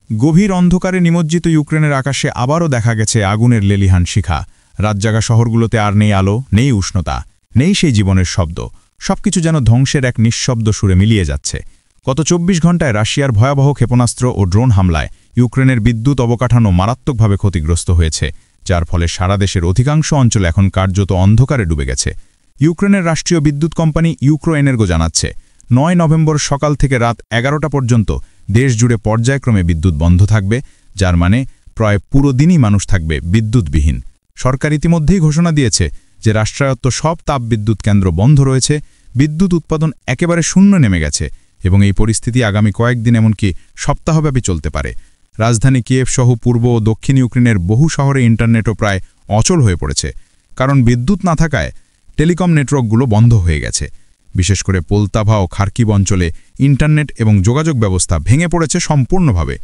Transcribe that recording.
গভীর অন্ধকারে নিমজ্জিত ইউক্রেনের আকাশে আবারও দেখা গেছে আগুনের লেলিহান শিখা। রাতজাগা শহরগুলোতে আর নেই আলো, নেই উষ্ণতা, নেই সেই জীবনের শব্দ। সবকিছু যেন ধ্বংসের এক নিঃশব্দ সুরে মিলিয়ে যাচ্ছে। গত ২৪ ঘণ্টায় রাশিয়ার ভয়াবহ ক্ষেপণাস্ত্র ও ড্রোন হামলায় ইউক্রেনের বিদ্যুৎ অবকাঠামো মারাত্মকভাবে ক্ষতিগ্রস্ত হয়েছে, যার ফলে সারা দেশের অধিকাংশ অঞ্চল এখন কার্যত অন্ধকারে ডুবে গেছে। ইউক্রেনের রাষ্ট্রীয় বিদ্যুৎ কোম্পানি ইউক্রোএনার্গো জানাচ্ছে, ৯ নভেম্বর সকাল থেকে রাত ১১টা পর্যন্ত দেশ জুড়ে পর্যায়ক্রমে বিদ্যুৎ বন্ধ থাকবে, যার মানে প্রায় পুরো দিনই মানুষ থাকবে বিদ্যুৎবিহীন। সরকার ইতিমধ্যেই ঘোষণা দিয়েছে যে রাষ্ট্রায়ত্ত সব তাপবিদ্যুৎ কেন্দ্র বন্ধ রয়েছে, বিদ্যুৎ উৎপাদন একেবারে শূন্য নেমে গেছে এবং এই পরিস্থিতি আগামী কয়েকদিন এমনকি সপ্তাহব্যাপী চলতে পারে। রাজধানী কিয়েভ সহ পূর্ব ও দক্ষিণ ইউক্রেনের বহু শহরে ইন্টারনেটও প্রায় অচল হয়ে পড়েছে, কারণ বিদ্যুৎ না থাকায় টেলিকম নেটওয়ার্কগুলো বন্ধ হয়ে গেছে। বিশেষ করে পোলতাভা ও খার্কিভ অঞ্চলে ইন্টারনেট এবং যোগাযোগ ব্যবস্থা ভেঙে পড়েছে সম্পূর্ণভাবে।